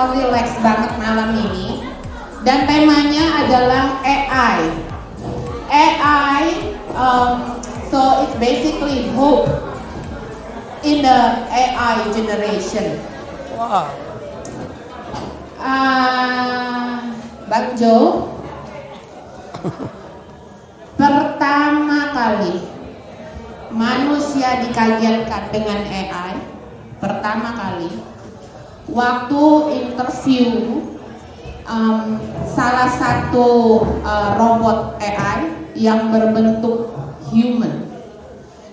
bakal relax banget malam ini. Dan temanya adalah AI. So it's basically hope in the AI generation. Wow. Bang Jo, pertama kali manusia dikagetkan dengan AI, pertama kali waktu interview salah satu robot AI yang berbentuk human,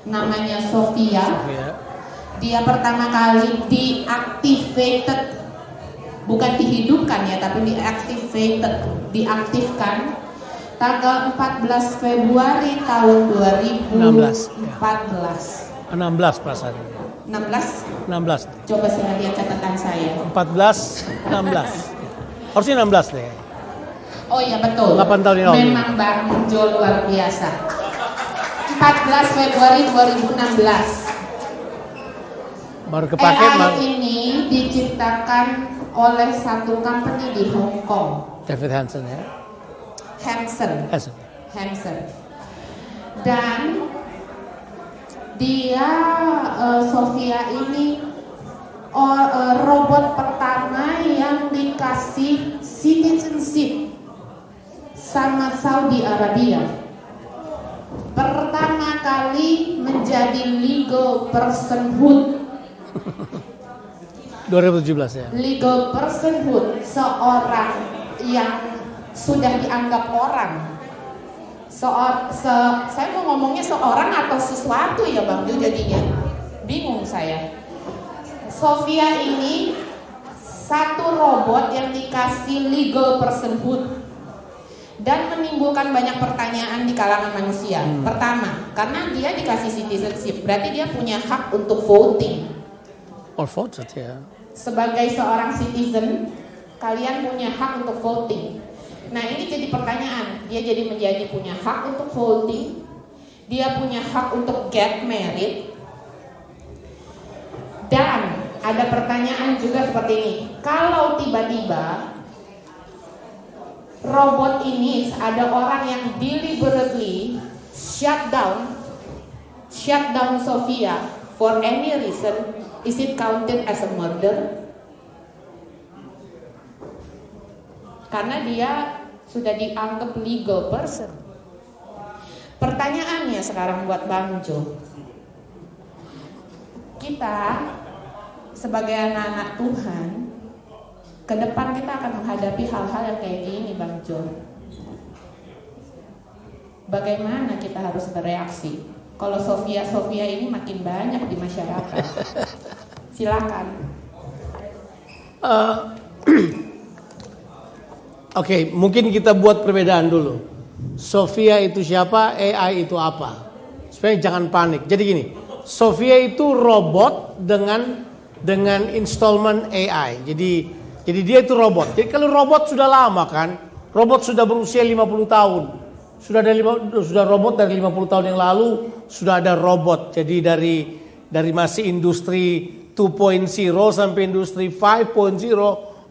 namanya Sophia. Dia pertama kali diaktifkan, bukan dihidupkan ya, tapi diaktifkan tanggal 14 Februari tahun 2014. 16 perasaan. 16. Coba saya lihat catatan saya. 14, 16. Harusnya 16 deh. Oh iya betul. 8 tahun yang lalu. Memang Bang Jo luar biasa. 14 Februari 2016. Baru kepake AI ini diciptakan oleh satu company di Hong Kong. David Hansen ya. Hansen. Dan dia Sophia ini robot pertama yang dikasih citizenship sama Saudi Arabia. Pertama kali menjadi legal personhood. 2017 ya. Legal personhood, seorang yang sudah dianggap orang. Saya mau ngomongnya seorang atau sesuatu ya Bang Jo, jadinya bingung saya. Sophia ini satu robot yang dikasih legal personhood dan menimbulkan banyak pertanyaan di kalangan manusia. Pertama, karena dia dikasih citizenship, berarti dia punya hak untuk voting. Or voted ya. Sebagai seorang citizen, kalian punya hak untuk voting. Nah ini jadi pertanyaan, dia jadi menjadi punya hak untuk voting, dia punya hak untuk get married, dan ada pertanyaan juga seperti ini, kalau tiba-tiba robot ini ada orang yang deliberately shut down Sophia for any reason, is it counted as a murder? Karena dia sudah dianggap legal person. Pertanyaannya sekarang buat Bang Jo, kita sebagai anak-anak Tuhan, ke depan kita akan menghadapi hal-hal yang kayak gini Bang Jo. Bagaimana kita harus bereaksi kalau Sophia ini makin banyak di masyarakat? Silakan. Oke, mungkin kita buat perbedaan dulu. Sophia itu siapa, AI itu apa? Supaya jangan panik. Jadi gini, Sophia itu robot dengan installment AI. Jadi dia itu robot. Jadi kalau robot sudah lama kan, robot sudah berusia 50 tahun. Sudah robot dari 50 tahun yang lalu sudah ada robot. Jadi dari masih industri 2.0 sampai industri 5.0,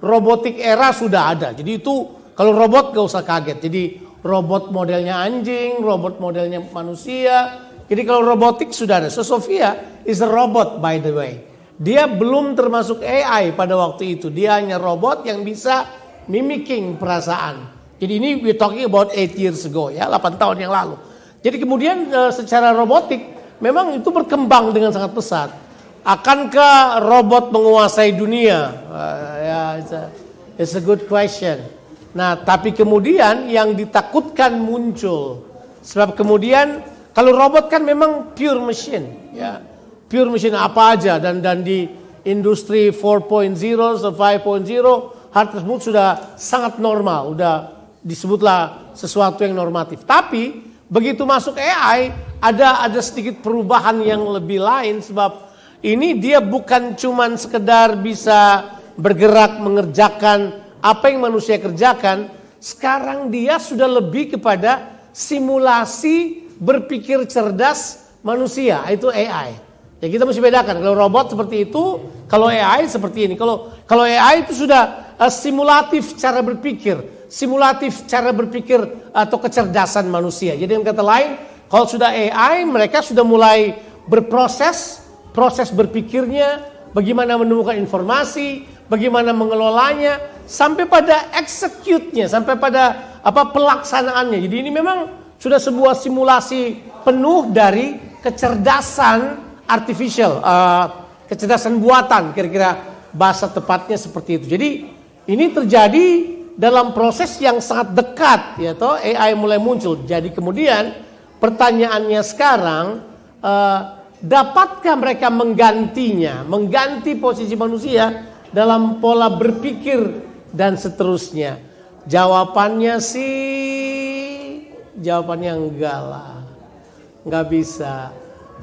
robotik era sudah ada. Jadi itu kalau robot gak usah kaget. Jadi robot modelnya anjing, robot modelnya manusia. Jadi kalau robotik sudah ada. So Sophia is a robot by the way. Dia belum termasuk AI pada waktu itu. Dia hanya robot yang bisa mimicking perasaan. Jadi ini we're talking about 8 years ago ya, 8 tahun yang lalu. Jadi kemudian secara robotik memang itu berkembang dengan sangat pesat. Akankah robot menguasai dunia? It's a good question. Nah, tapi kemudian yang ditakutkan muncul. Sebab kemudian kalau robot kan memang pure machine, ya. Pure machine apa aja dan di industri 4.0 atau 5.0 hal tersebut sudah sangat normal, udah disebutlah sesuatu yang normatif. Tapi begitu masuk AI ada sedikit perubahan yang lebih lain sebab ini dia bukan cuman sekedar bisa bergerak mengerjakan apa yang manusia kerjakan, sekarang dia sudah lebih kepada simulasi berpikir cerdas manusia, itu AI. Ya kita mesti bedakan, kalau robot seperti itu, kalau AI seperti ini. Kalau AI itu sudah simulatif cara berpikir atau kecerdasan manusia. Jadi dengan kata lain, kalau sudah AI, mereka sudah mulai proses berpikirnya, bagaimana menemukan informasi, bagaimana mengelolanya, sampai pada execute-nya, sampai pada pelaksanaannya. Jadi ini memang sudah sebuah simulasi penuh dari kecerdasan artificial, kecerdasan buatan, kira-kira bahasa tepatnya seperti itu. Jadi ini terjadi dalam proses yang sangat dekat, ya toh, AI mulai muncul. Jadi kemudian pertanyaannya sekarang, dapatkah mereka mengganti posisi manusia dalam pola berpikir dan seterusnya? Jawabannya enggak lah, nggak bisa.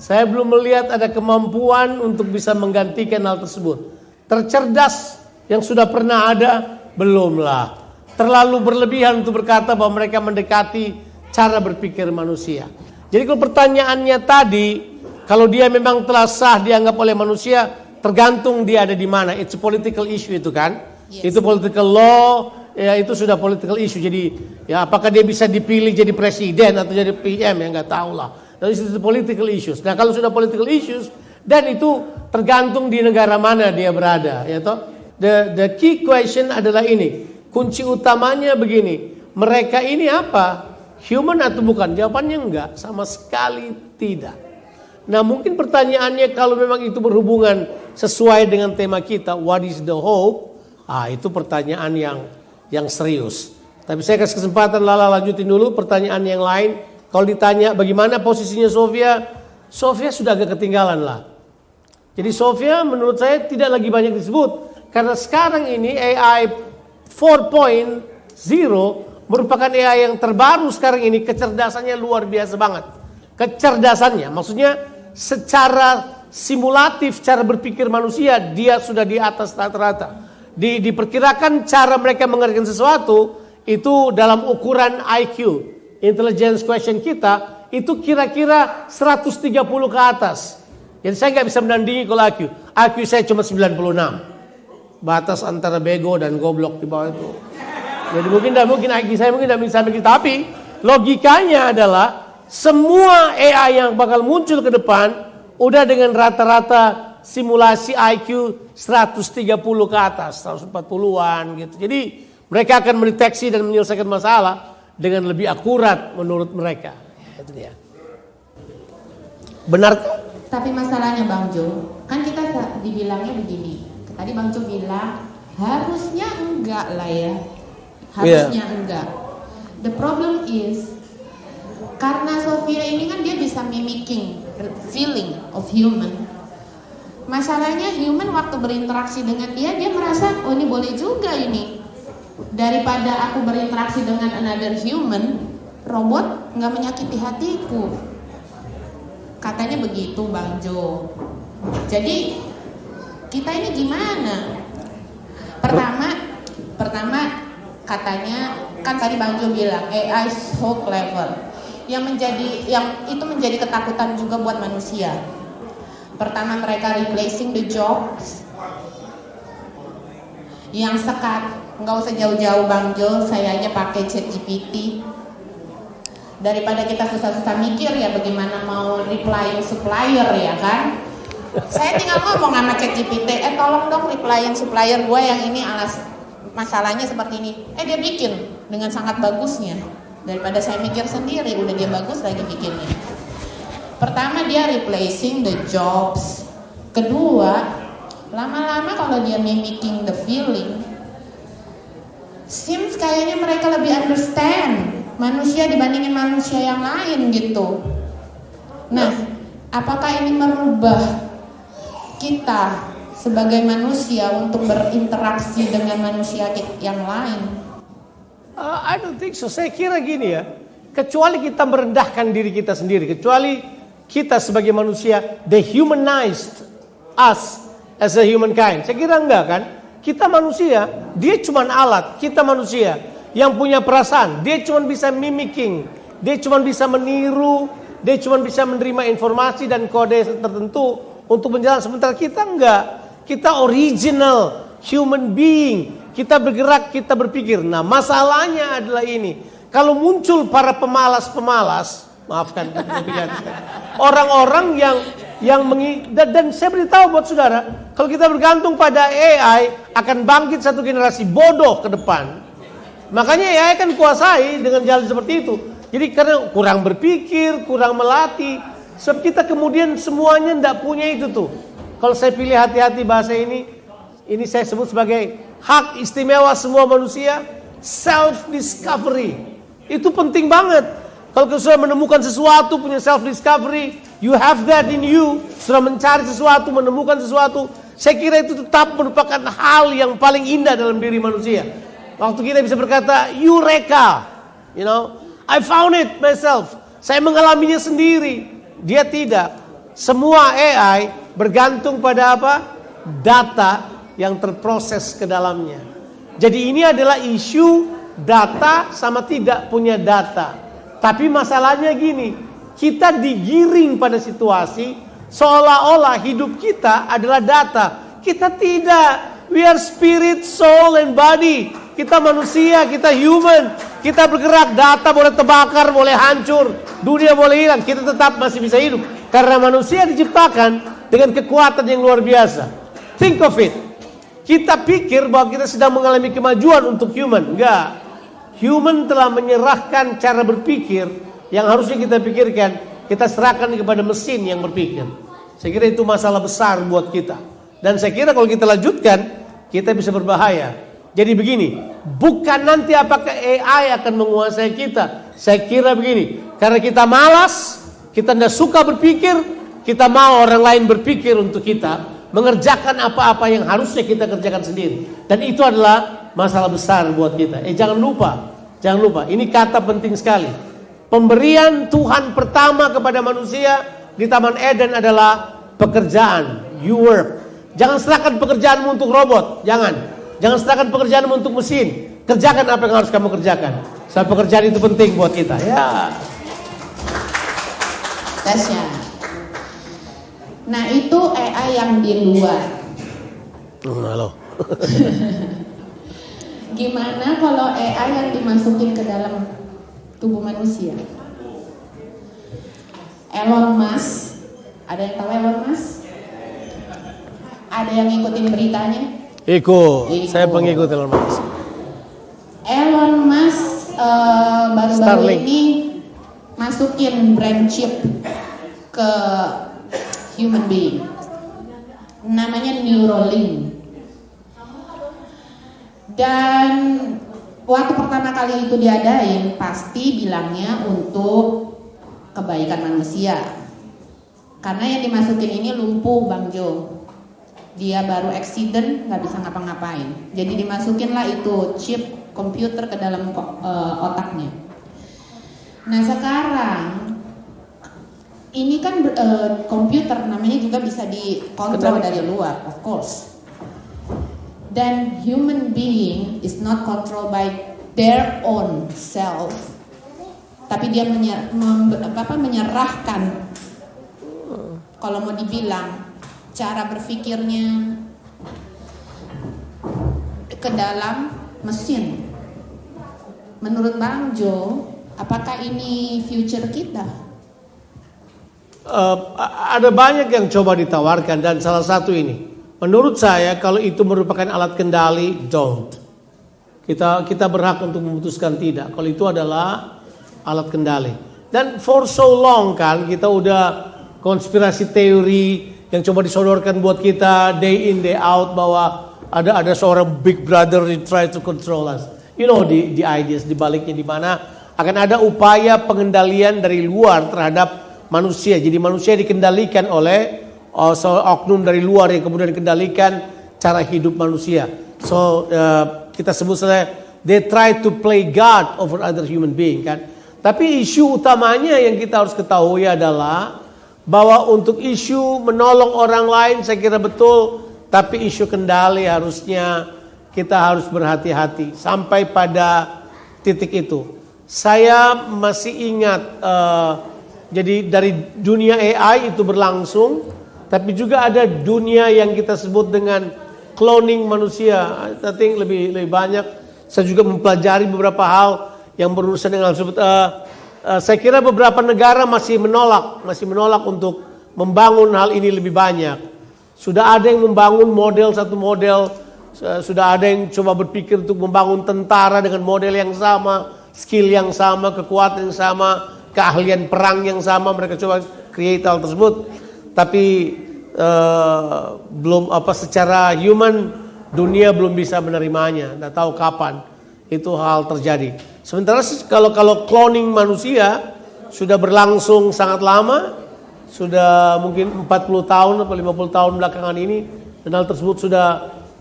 Saya belum melihat ada kemampuan untuk bisa menggantikan hal tersebut. Tercerdas yang sudah pernah ada, belumlah. Terlalu berlebihan untuk berkata bahwa mereka mendekati cara berpikir manusia. Jadi kalau pertanyaannya tadi, kalau dia memang telah sah dianggap oleh manusia, tergantung dia ada di mana. It's a political issue itu kan. Yes. Itu political law, ya itu sudah political issue. Jadi ya apakah dia bisa dipilih jadi presiden atau jadi PM, ya nggak tahu lah. Itu political issues. Nah kalau sudah political issues, dan itu tergantung di negara mana dia berada, ya toh. The key question adalah ini. Kunci utamanya begini. Mereka ini apa? Human atau bukan? Jawabannya enggak, sama sekali tidak. Nah mungkin pertanyaannya kalau memang itu berhubungan sesuai dengan tema kita, what is the hope? Itu pertanyaan yang serius. Tapi saya kasih kesempatan Lala lanjutin dulu pertanyaan yang lain. Kalau ditanya bagaimana posisinya Sofia sudah agak ketinggalan lah. Jadi Sofia menurut saya tidak lagi banyak disebut. Karena sekarang ini AI 4.0 merupakan AI yang terbaru sekarang ini. Kecerdasannya luar biasa banget. Kecerdasannya maksudnya secara simulatif cara berpikir manusia dia sudah di atas rata-rata. Diperkirakan cara mereka mengerjakan sesuatu itu dalam ukuran IQ, intelligence question kita, itu kira-kira 130 ke atas. Jadi saya nggak bisa menandingi kalau IQ. IQ saya cuma 96. Batas antara bego dan goblok di bawah itu. Jadi mungkin IQ saya mungkin tidak bisa begitu. Tapi logikanya adalah semua AI yang bakal muncul ke depan udah dengan rata-rata simulasi IQ 130 ke atas, 140-an gitu. Jadi mereka akan mendeteksi dan menyelesaikan masalah dengan lebih akurat menurut mereka. Ya, itu dia. Benar? Tapi masalahnya Bang Jo, kan kita dibilangnya begini. Tadi Bang Jo bilang harusnya enggak lah ya. Harusnya enggak. The problem is karena Sofia ini kan dia bisa mimicking feeling of human. Masalahnya human waktu berinteraksi dengan dia merasa oh ini boleh juga ini. Daripada aku berinteraksi dengan another human, robot nggak menyakiti hatiku. Katanya begitu Bang Jo. Jadi kita ini gimana? Pertama katanya kan tadi Bang Jo bilang AI so clever. Yang itu menjadi ketakutan juga buat manusia. Pertama mereka replacing the jobs. Yang nggak usah jauh-jauh Bang Jo, saya aja pakai ChatGPT. Daripada kita susah-susah mikir ya bagaimana mau replying supplier ya kan. Saya tinggal ngomong sama ChatGPT, tolong dong replying supplier gue yang ini masalahnya seperti ini. Dia bikin dengan sangat bagusnya. Daripada saya mikir sendiri, udah dia bagus lagi bikinnya. Pertama dia replacing the jobs. Kedua, lama-lama kalau dia mimicking the feeling, seems kayaknya mereka lebih understand manusia dibandingin manusia yang lain gitu. Nah, apakah ini merubah kita sebagai manusia untuk berinteraksi dengan manusia yang lain? I don't think so. Saya kira gini ya, kecuali kita merendahkan diri kita sendiri, kecuali kita sebagai manusia dehumanized us as a humankind. Saya kira enggak kan? Kita manusia, dia cuma alat. Kita manusia yang punya perasaan, dia cuma bisa mimicking, dia cuma bisa meniru, dia cuma bisa menerima informasi dan kode tertentu untuk menjalankan. Sementara kita enggak. Kita original human being kita bergerak, kita berpikir. Nah, masalahnya adalah ini. Kalau muncul para pemalas-pemalas, maafkan orang-orang dan saya beritahu buat saudara, kalau kita bergantung pada AI akan bangkit satu generasi bodoh ke depan. Makanya AI kan kuasai dengan jalan seperti itu. Jadi karena kurang berpikir, kurang melatih, sebab kita kemudian semuanya tidak punya itu tuh. Kalau saya pilih hati-hati bahasa ini saya sebut sebagai hak istimewa semua manusia, self discovery. Itu penting banget. Kalau sudah menemukan sesuatu, punya self discovery, you have that in you, sudah mencari sesuatu, menemukan sesuatu, saya kira itu tetap merupakan hal yang paling indah dalam diri manusia. Waktu kita bisa berkata, Eureka, I found it myself. Saya mengalaminya sendiri. Dia tidak. Semua AI bergantung pada apa? Data yang terproses ke dalamnya. Jadi ini adalah isu data sama tidak punya data. Tapi masalahnya gini, kita digiring pada situasi seolah-olah hidup kita adalah data. Kita tidak. We are spirit, soul, and body. Kita manusia, kita human. Kita bergerak, data boleh terbakar, boleh hancur, dunia boleh hilang, kita tetap masih bisa hidup. Karena manusia diciptakan dengan kekuatan yang luar biasa. Think of it. Kita pikir bahwa kita sedang mengalami kemajuan untuk human. Enggak. Human telah menyerahkan cara berpikir yang harusnya kita pikirkan, kita serahkan kepada mesin yang berpikir. Saya kira itu masalah besar buat kita. Dan saya kira kalau kita lanjutkan, kita bisa berbahaya. Jadi begini, bukan nanti apakah AI akan menguasai kita. Saya kira begini, karena kita malas, kita tidak suka berpikir, kita mau orang lain berpikir untuk kita, mengerjakan apa-apa yang harusnya kita kerjakan sendiri. Dan itu adalah masalah besar buat kita. Jangan lupa, ini kata penting sekali. Pemberian Tuhan pertama kepada manusia di Taman Eden adalah pekerjaan, you work. Jangan serahkan pekerjaanmu untuk robot, jangan serahkan pekerjaanmu untuk mesin. Kerjakan apa yang harus kamu kerjakan. Sebab pekerjaan itu penting buat kita. Ya. Tasya. Nah itu AI yang di luar. Halo. Gimana kalau AI yang dimasukin ke dalam tubuh manusia? Elon Musk, ada yang tahu Elon Musk? Ada yang ngikutin beritanya? Ikut. Saya pengikut Elon Musk. Elon Musk baru-baru ini masukin brain chip ke human being, namanya Neuralink. Dan waktu pertama kali itu diadain, pasti bilangnya untuk kebaikan manusia. Karena yang dimasukin ini lumpuh, Bang Jo. Dia baru accident, nggak bisa ngapa-ngapain. Jadi dimasukinlah itu chip komputer ke dalam otaknya. Nah sekarang ini kan komputer namanya juga bisa dikontrol dari luar, of course. Dan human being is not controlled by their own self, tapi dia menyerahkan, kalau mau dibilang, cara berpikirnya ke dalam mesin. Menurut Bang Jo, apakah ini future kita? Ada banyak yang coba ditawarkan dan salah satu ini. Menurut saya kalau itu merupakan alat kendali, don't. Kita berhak untuk memutuskan tidak. Kalau itu adalah alat kendali. Dan for so long kan kita udah konspirasi teori yang coba disodorkan buat kita day in day out bahwa ada seorang big brother yang try to control us. You know the ideas di baliknya di mana akan ada upaya pengendalian dari luar terhadap manusia. Jadi manusia dikendalikan oleh oknum dari luar yang kemudian dikendalikan cara hidup manusia. So kita sebut saja they try to play God over other human being kan. Tapi isu utamanya yang kita harus ketahui adalah bahwa untuk isu menolong orang lain saya kira betul, tapi isu kendali harusnya kita harus berhati-hati sampai pada titik itu. Saya masih ingat jadi dari dunia AI itu berlangsung, tapi juga ada dunia yang kita sebut dengan cloning manusia. I think lebih banyak. Saya juga mempelajari beberapa hal yang berurusan dengan hal tersebut. Saya kira beberapa negara masih menolak untuk membangun hal ini lebih banyak. Sudah ada yang membangun satu model, sudah ada yang coba berpikir untuk membangun tentara dengan model yang sama, skill yang sama, kekuatan yang sama, keahlian perang yang sama. Mereka coba create hal tersebut, tapi belum secara human dunia belum bisa menerimanya. Tidak tahu kapan itu hal terjadi. Sementara kalau cloning manusia sudah berlangsung sangat lama, sudah mungkin 40 tahun atau 50 tahun belakangan ini, dan hal tersebut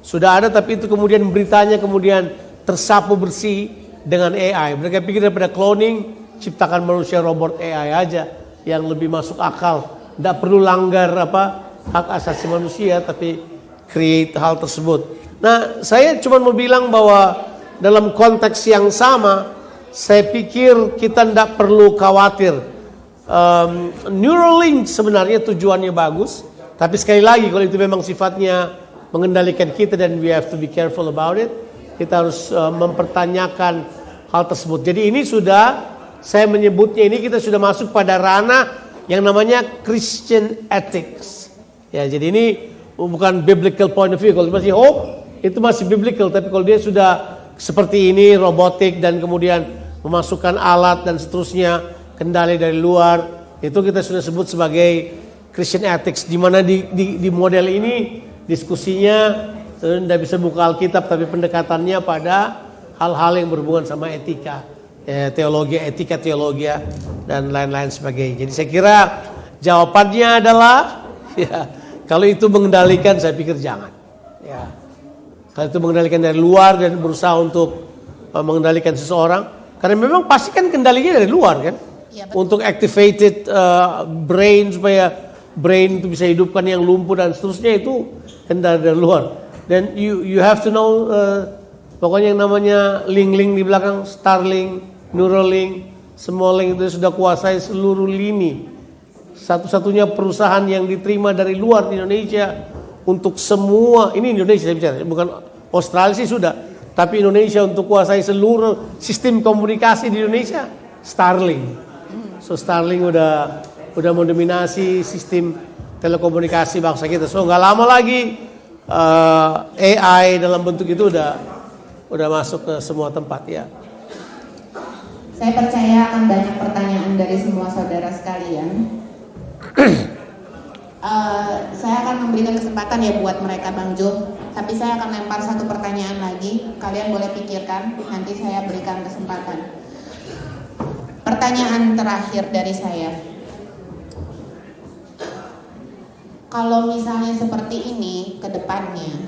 sudah ada, tapi itu kemudian beritanya kemudian tersapu bersih dengan AI. Mereka pikir daripada cloning, ciptakan manusia robot AI aja yang lebih masuk akal. Tidak perlu langgar hak asasi manusia, tapi create hal tersebut. Nah, saya cuma mau bilang bahwa dalam konteks yang sama, saya pikir kita tidak perlu khawatir. Neuralink sebenarnya tujuannya bagus, tapi sekali lagi kalau itu memang sifatnya mengendalikan kita, dan we have to be careful about it. Kita harus mempertanyakan hal tersebut. Jadi ini saya menyebutnya ini kita sudah masuk pada ranah yang namanya Christian ethics. Ya, jadi ini bukan biblical point of view. Kalau masih hope, itu masih biblical, tapi kalau dia sudah seperti ini, robotik dan kemudian memasukkan alat dan seterusnya, kendali dari luar, itu kita sudah sebut sebagai Christian ethics, di mana di model ini diskusinya tidak bisa buka Alkitab, tapi pendekatannya pada hal-hal yang berhubungan sama etika, teologi, dan lain-lain sebagainya. Jadi saya kira jawabannya adalah kalau itu mengendalikan, saya pikir jangan. Ya. Kalau itu mengendalikan dari luar dan berusaha untuk mengendalikan seseorang, karena memang pasti kan kendalinya dari luar kan, ya, untuk activated brain, supaya brain itu bisa hidupkan yang lumpuh dan seterusnya, itu kendali dari luar. Dan you have to know, pokoknya yang namanya link di belakang, Starlink, Neuralink, semua link itu sudah kuasai seluruh lini. Satu-satunya perusahaan yang diterima dari luar di Indonesia untuk semua, ini Indonesia saya bicara, bukan Australia sih sudah, tapi Indonesia untuk kuasai seluruh sistem komunikasi di Indonesia, Starlink. So Starlink udah mendominasi sistem telekomunikasi bangsa kita. So nggak lama lagi AI dalam bentuk itu udah masuk ke semua tempat ya. Saya percaya akan banyak pertanyaan dari semua saudara sekalian. Saya akan memberikan kesempatan ya buat mereka, Bang Jo. Tapi saya akan lempar satu pertanyaan lagi. Kalian boleh pikirkan, nanti saya berikan kesempatan. Pertanyaan terakhir dari saya. Kalau misalnya seperti ini ke depannya,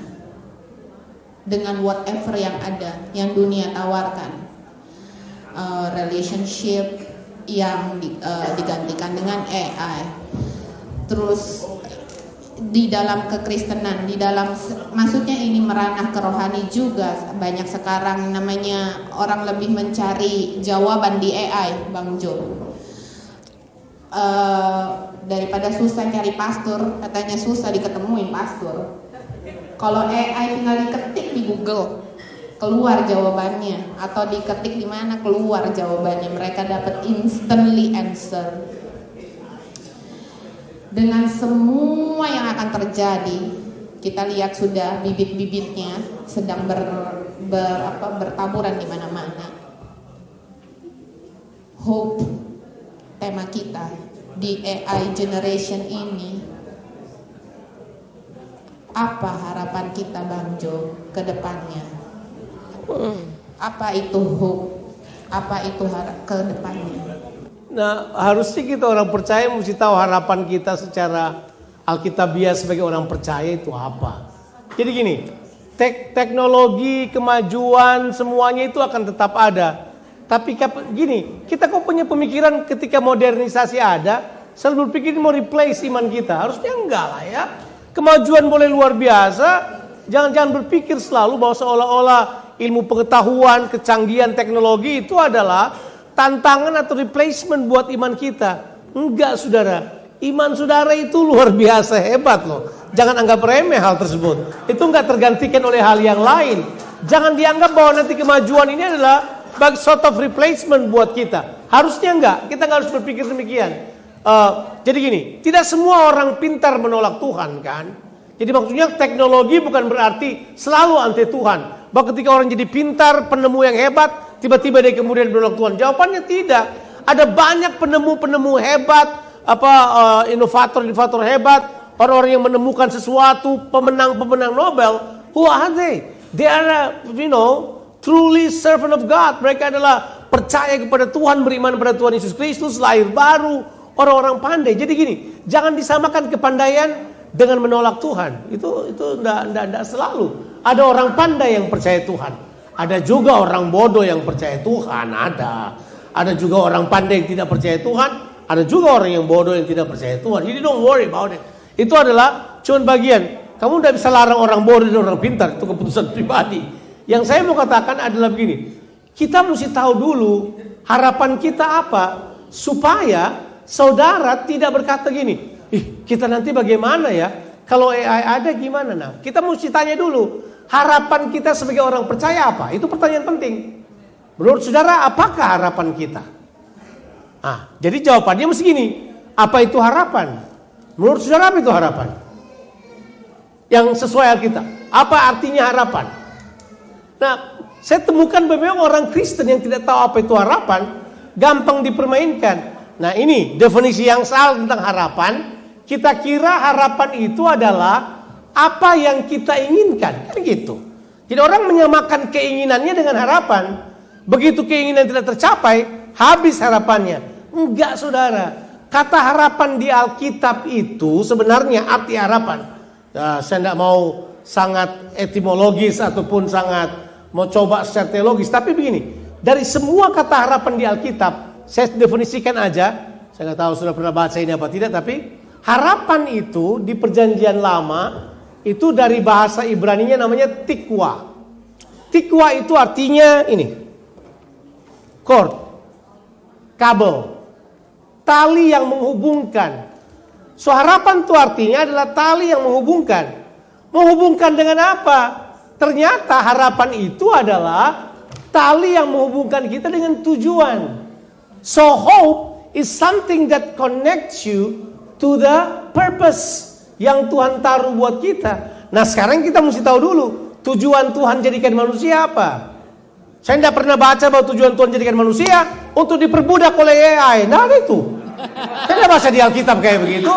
dengan whatever yang ada, yang dunia tawarkan, relationship yang digantikan dengan AI, terus di dalam kekristenan, maksudnya ini meranah ke rohani juga. Banyak sekarang namanya orang lebih mencari jawaban di AI, Bang Jo. Daripada susah cari pastor, katanya susah diketemuin pastor. Kalau AI tinggal diketik di Google, keluar jawabannya, atau diketik di mana keluar jawabannya. Mereka dapat instantly answer. Dengan semua yang akan terjadi, kita lihat sudah bibit-bibitnya sedang bertaburan di mana-mana. Hope, tema kita di AI generation ini, apa harapan kita, Bang Jo, ke depannya? Apa itu hope? Apa itu ke depannya? Nah, harusnya kita orang percaya mesti tahu harapan kita secara alkitabiah sebagai orang percaya itu apa. Jadi gini, teknologi, kemajuan, semuanya itu akan tetap ada. Tapi gini, kita kok punya pemikiran ketika modernisasi ada, selalu berpikir mau replace iman kita. Harusnya enggak lah ya. Kemajuan boleh luar biasa, jangan berpikir selalu bahwa seolah-olah ilmu pengetahuan, kecanggihan teknologi itu adalah tantangan atau replacement buat iman kita. Enggak, saudara. Iman saudara itu luar biasa hebat loh. Jangan anggap remeh hal tersebut. Itu nggak tergantikan oleh hal yang lain. Jangan dianggap bahwa nanti kemajuan ini adalah bagi sort of replacement buat kita. Harusnya enggak. Kita nggak harus berpikir demikian. Jadi gini, tidak semua orang pintar menolak Tuhan kan. Jadi maksudnya teknologi bukan berarti selalu anti Tuhan. Bahwa ketika orang jadi pintar, penemu yang hebat, tiba-tiba dia kemudian menolak Tuhan. Jawabannya tidak. Ada banyak penemu-penemu hebat, inovator-inovator hebat, orang-orang yang menemukan sesuatu, pemenang-pemenang Nobel. Who are they? They are, truly servant of God. Mereka adalah percaya kepada Tuhan, beriman pada Tuhan Yesus Kristus, lahir baru, orang-orang pandai. Jadi gini, jangan disamakan kepandaian dengan menolak Tuhan. Itu enggak selalu. Ada orang pandai yang percaya Tuhan. Ada juga orang bodoh yang percaya Tuhan. Ada juga orang pandai yang tidak percaya Tuhan. Ada juga orang yang bodoh yang tidak percaya Tuhan. Jadi don't worry about it. Itu adalah cuman bagian. Kamu tidak bisa larang orang bodoh dan orang pintar. Itu keputusan pribadi. Yang saya mau katakan adalah begini. Kita mesti tahu dulu harapan kita apa. Supaya saudara tidak berkata gini. Kita nanti bagaimana ya? Kalau AI ada gimana? Nah, kita mesti tanya dulu. Harapan kita sebagai orang percaya apa? Itu pertanyaan penting. Menurut saudara, apakah harapan kita? Jadi jawabannya mesti gini. Apa itu harapan? Menurut saudara apa itu harapan? Yang sesuai Alkitab. Apa artinya harapan? Nah, saya temukan memang orang Kristen yang tidak tahu apa itu harapan, gampang dipermainkan. Nah, ini definisi yang salah tentang harapan. Kita kira harapan itu adalah apa yang kita inginkan, kan gitu. Jadi orang menyamakan keinginannya dengan harapan. Begitu keinginan tidak tercapai, habis harapannya. Enggak, saudara. Kata harapan di Alkitab itu sebenarnya arti harapan. Saya tidak mau sangat etimologis ataupun sangat mau coba secara teologis. Tapi begini, dari semua kata harapan di Alkitab, saya definisikan aja. Saya nggak tahu sudah pernah baca ini apa tidak, tapi harapan itu di Perjanjian Lama itu dari bahasa Ibraninya namanya tikwa. Tikwa itu artinya ini, cord, kabel, tali yang menghubungkan. So harapan itu artinya adalah tali yang menghubungkan. Menghubungkan dengan apa? Ternyata harapan itu adalah tali yang menghubungkan kita dengan tujuan. So hope is something that connects you to the purpose yang Tuhan taruh buat kita. Nah sekarang kita mesti tahu dulu tujuan Tuhan jadikan manusia apa. Saya tidak pernah baca bahwa tujuan Tuhan jadikan manusia untuk diperbudak oleh AI. Nah itu. Saya tidak baca di Alkitab kayak begitu.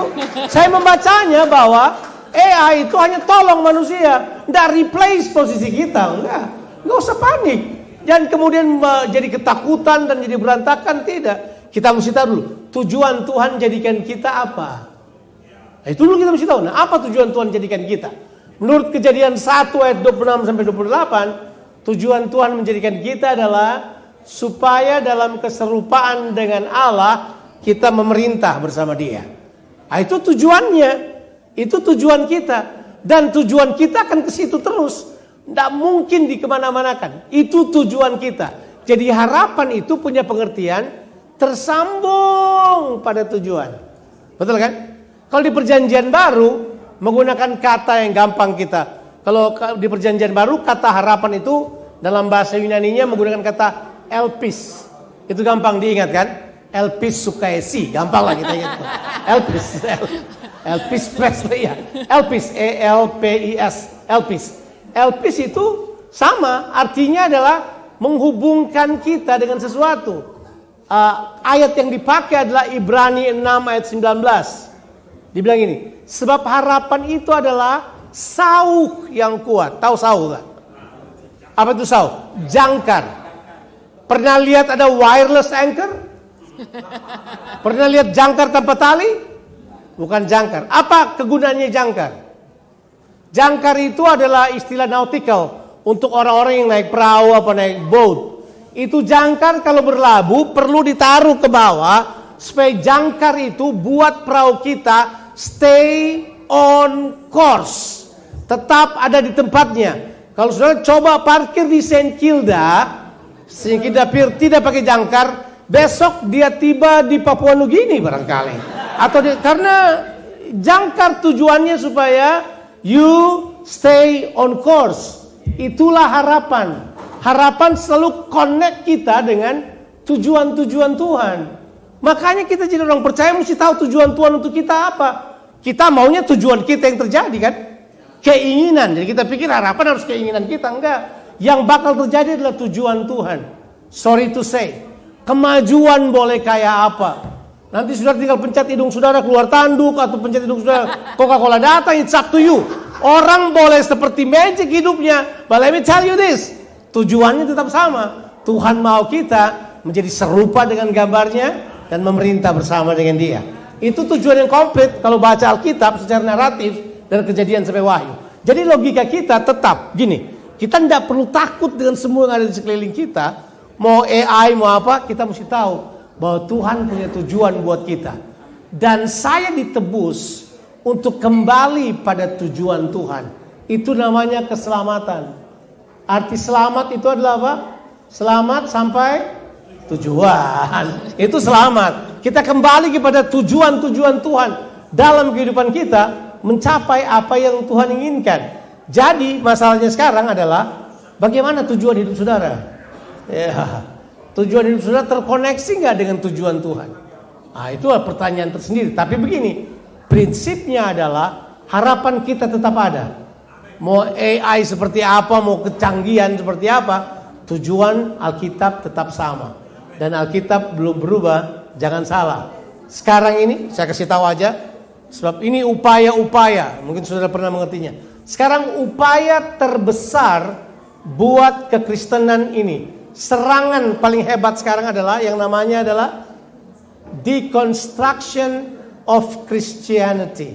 Saya membacanya bahwa AI itu hanya tolong manusia, tidak replace posisi kita. Enggak usah panik. Jangan kemudian jadi ketakutan dan jadi berantakan, tidak. Kita mesti tahu dulu tujuan Tuhan jadikan kita apa. Nah, itu dulu kita mesti tahu. Nah, apa tujuan Tuhan jadikan kita? Menurut Kejadian 1 ayat 26 sampai 28, tujuan Tuhan menjadikan kita adalah supaya dalam keserupaan dengan Allah kita memerintah bersama Dia. Nah, itu tujuannya. Itu tujuan kita. Dan tujuan kita akan ke situ terus. Tidak mungkin dikemana-manakan. Itu tujuan kita. Jadi harapan itu punya pengertian tersambung pada tujuan. Betul kan? Kalau di Perjanjian Baru menggunakan kata yang gampang kita. Kalau di Perjanjian Baru kata harapan itu dalam bahasa Yunaninya menggunakan kata elpis. Itu gampang diingat kan? Elpis sukaesi, gampang lah kita ingat. Elpis Presley ya. Elpis, ELPIS, elpis. Elpis itu sama, artinya adalah menghubungkan kita dengan sesuatu. Ayat yang dipakai adalah Ibrani 6 ayat 19. Dibilang ini, sebab harapan itu adalah sauh yang kuat. Tahu sauh gak? Apa itu sauh? Jangkar. Pernah lihat ada wireless anchor? Pernah lihat jangkar tanpa tali? Bukan jangkar. Apa kegunaannya jangkar? Jangkar itu adalah istilah nautical untuk orang-orang yang naik perahu apa naik boat. Itu jangkar kalau berlabuh perlu ditaruh ke bawah supaya jangkar itu buat perahu kita stay on course, tetap ada di tempatnya. Kalau saudara coba parkir di St. Kilda Pier tidak pakai jangkar, besok dia tiba di Papua Nugini barangkali. Atau karena Jangkar tujuannya supaya you stay on course. Itulah harapan. Harapan selalu connect kita dengan tujuan-tujuan Tuhan. Makanya kita jadi orang percaya mesti tahu tujuan Tuhan untuk kita apa. Kita maunya tujuan kita yang terjadi kan? Keinginan. Jadi kita pikir harapan harus keinginan kita. Enggak. Yang bakal terjadi adalah tujuan Tuhan. Sorry to say. Kemajuan boleh kayak apa? Nanti saudara tinggal pencet hidung saudara keluar tanduk, atau pencet hidung saudara Coca-Cola datang, it's up to you. Orang boleh seperti magic hidupnya. But let me tell you this. Tujuannya tetap sama. Tuhan mau kita menjadi serupa dengan gambarnya dan memerintah bersama dengan dia. Itu tujuan yang komplit kalau baca Alkitab secara naratif dan Kejadian sampai Wahyu. Jadi logika kita tetap gini. Kita tidak perlu takut dengan semua yang ada di sekeliling kita. Mau AI, mau apa, kita mesti tahu bahwa Tuhan punya tujuan buat kita. Dan saya ditebus untuk kembali pada tujuan Tuhan. Itu namanya keselamatan. Arti selamat itu adalah apa? Selamat sampai tujuan. Itu selamat. Kita kembali kepada tujuan-tujuan Tuhan dalam kehidupan kita, mencapai apa yang Tuhan inginkan. Jadi masalahnya sekarang adalah bagaimana tujuan hidup saudara? Ya, tujuan hidup saudara terkoneksi nggak dengan tujuan Tuhan? Nah, itu pertanyaan tersendiri. Tapi begini, prinsipnya adalah harapan kita tetap ada. Mau AI seperti apa, mau kecanggihan seperti apa, tujuan Alkitab tetap sama. Dan Alkitab belum berubah, jangan salah. Sekarang ini saya kasih tahu aja, sebab ini upaya-upaya, mungkin saudara pernah mengertinya. Sekarang upaya terbesar buat kekristenan ini, serangan paling hebat sekarang adalah yang namanya adalah deconstruction of Christianity.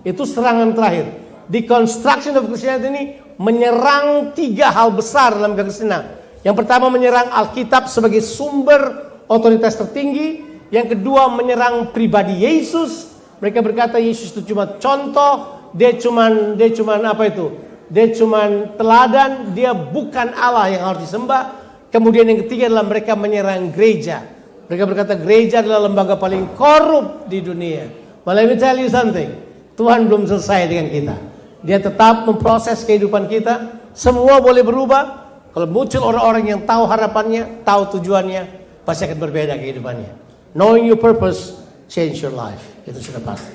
Itu serangan terakhir. Deconstruction of Christianity ini menyerang 3 hal besar dalam kekristenan. Yang pertama menyerang Alkitab sebagai sumber otoritas tertinggi. Yang kedua menyerang pribadi Yesus. Mereka berkata Yesus itu cuma contoh, dia cuman apa itu? Dia cuman teladan, dia bukan Allah yang harus disembah. Kemudian yang ketiga adalah mereka menyerang gereja. Mereka berkata gereja adalah lembaga paling korup di dunia. But let me tell you something. Tuhan belum selesai dengan kita. Dia tetap memproses kehidupan kita. Semua boleh berubah. Kalau muncul orang-orang yang tahu harapannya, tahu tujuannya, pasti akan berbeda kehidupannya. Knowing your purpose, change your life. Itu sudah pasti.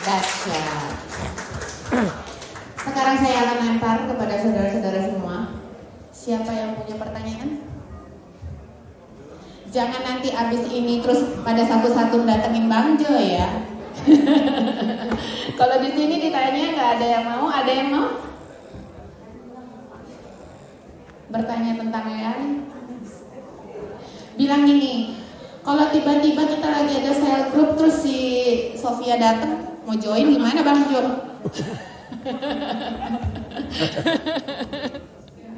Dahsyat. Sekarang saya akan lempar kepada saudara-saudara semua. Siapa yang punya pertanyaan? Jangan nanti abis ini terus pada satu-satu datengin Bang Jo ya. Kalau di sini ditanya nggak ada yang mau, ada yang mau bertanya tentang AI? Bilang gini, kalau tiba-tiba kita lagi ada cell group terus si Sofia datang mau join gimana Bang Jo?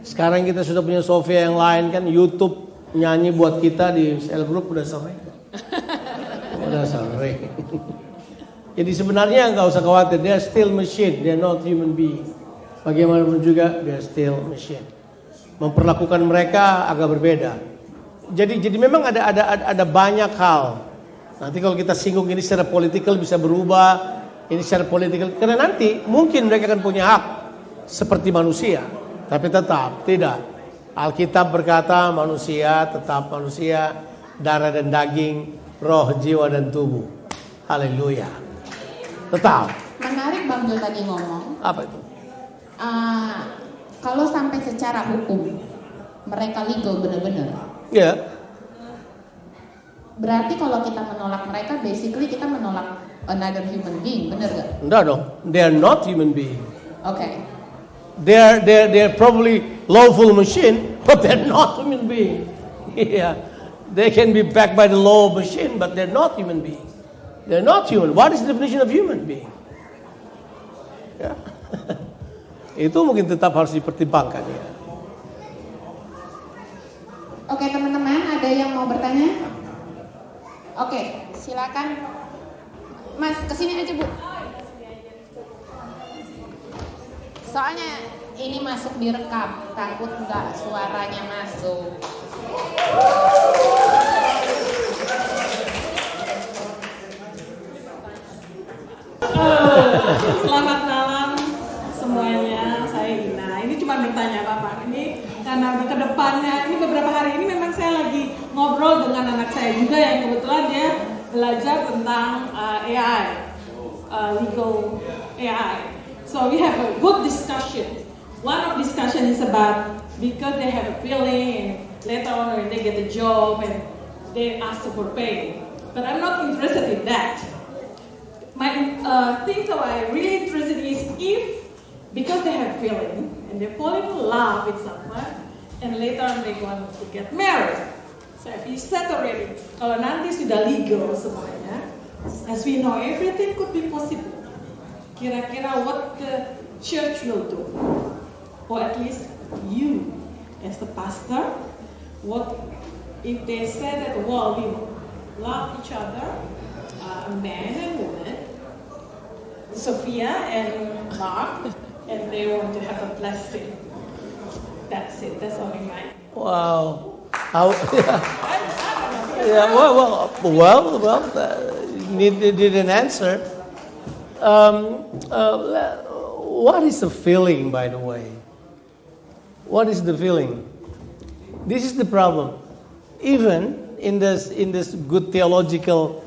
Sekarang kita sudah punya Sofia yang lain kan, YouTube nyanyi buat kita di cell group udah sering. Udah sering. Jadi sebenarnya nggak usah khawatir, they are still machine, they are not human being. Bagaimanapun juga, they are still machine. Memperlakukan mereka agak berbeda. Jadi memang ada banyak hal. Nanti kalau kita singgung ini secara politikal bisa berubah, ini secara politikal karena nanti mungkin mereka akan punya hak seperti manusia, tapi tetap tidak. Alkitab berkata manusia tetap manusia, darah dan daging, roh, jiwa dan tubuh. Haleluya. Tetap. Menarik Bang Jo tadi ngomong. Apa itu? Kalau sampai secara hukum mereka legal benar-benar. Ya. Berarti kalau kita menolak mereka, basically kita menolak another human being, benar gak? Enggak dong. They are not human being. Okay. They're probably lawful machine, but they're not human being. Yeah. They can be backed by the law of machine, but they're not human being. They're not human. What is the definition of human being? Ya. Itu mungkin tetap harus dipertimbangkan ya. Oke teman-teman, ada yang mau bertanya? Oke, silakan. Mas, kesini aja Bu. Soalnya ini masuk direkam, takut nggak suaranya masuk. Selamat malam semuanya, saya Ina. Ini cuma bertanya Bapak, ini karena ke depannya, ini beberapa hari ini memang saya lagi ngobrol dengan anak saya juga yang kebetulan dia belajar tentang AI, legal AI. So we have a good discussion. One of discussion is about because they have a feeling and later on when they get a job and they ask for pay. But I'm not interested in that. My thing that I'm really interested is if, because they have feeling and they fall in love with someone and later on they want to get married. So if you said already, kalau nanti sudah legal semuanya, as we know everything could be possible. Kira-kira what the church will do, or at least you as the pastor, what if they say that, well, we love each other, a man and woman, Sophia and Mark, and they want to have a blessing. That's it. That's all in mind. Wow. How? Yeah. Well. Need an answer. What is the feeling, by the way? What is the feeling? This is the problem. Even in this good theological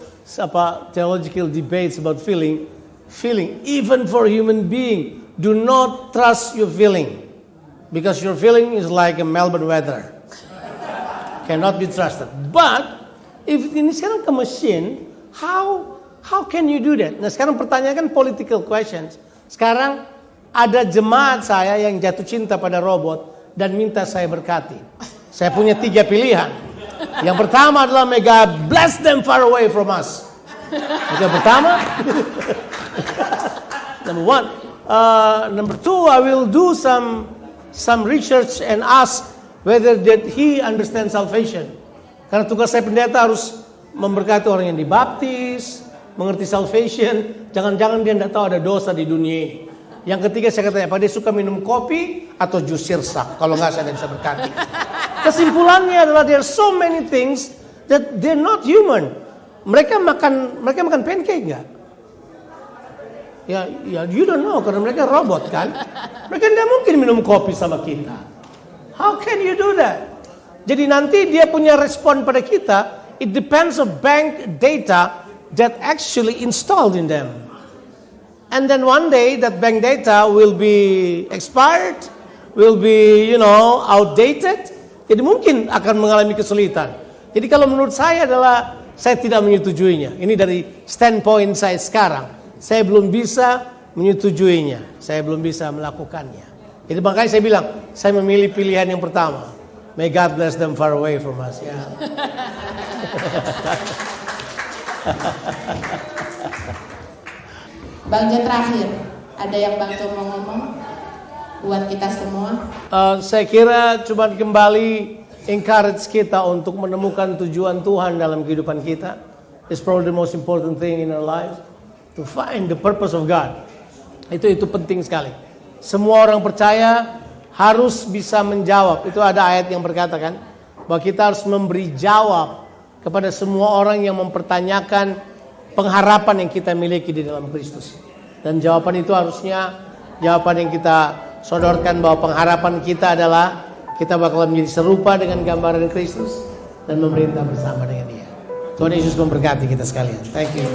debates about feeling, even for human being, do not trust your feeling, because your feeling is like a Melbourne weather, cannot be trusted. But if ini sekarang ke mesin, how can you do that? Nah sekarang pertanyaan political questions. Sekarang ada jemaat saya yang jatuh cinta pada robot dan minta saya berkati. Saya punya 3 pilihan. Yang pertama adalah may God bless them far away from us. Yang pertama. Number 1. Number 2, I will do some research and ask whether that he understands salvation. Karena tugas saya pendeta harus memberkati orang yang dibaptis, mengerti salvation. Jangan-jangan dia tidak tahu ada dosa di dunia ini. Yang ketiga saya katanya, apa dia suka minum kopi atau jus sirsak? Kalau nggak saya tidak bisa berkati. Kesimpulannya adalah there are so many things that they're not human. Mereka makan pancake nggak? Ya, you don't know karena mereka robot kan. Mereka tidak mungkin minum kopi sama kita. How can you do that? Jadi nanti dia punya respon pada kita. It depends on bank data that actually installed in them. And then one day that bank data will be expired, will be outdated. Jadi mungkin akan mengalami kesulitan. Jadi kalau menurut saya adalah saya tidak menyetujuinya. Ini dari standpoint saya sekarang. Saya belum bisa menyetujuinya. Saya belum bisa melakukannya. Jadi makanya saya bilang, saya memilih pilihan yang pertama. May God bless them far away from us. Ya. Bang Jo terakhir, ada yang Bang Jo mau ngomong buat kita semua? Saya kira cuma kembali encourage kita untuk menemukan tujuan Tuhan dalam kehidupan kita. It's probably the most important thing in our lives, to find the purpose of God. Itu penting sekali. Semua orang percaya harus bisa menjawab. Itu ada ayat yang berkata kan, bahwa kita harus memberi jawab kepada semua orang yang mempertanyakan pengharapan yang kita miliki di dalam Kristus. Dan jawaban itu harusnya jawaban yang kita sodorkan bahwa pengharapan kita adalah kita bakal menjadi serupa dengan gambaran Kristus dan memerintah bersama dengan Dia. Tuhan Yesus memberkati kita sekalian. Thank you.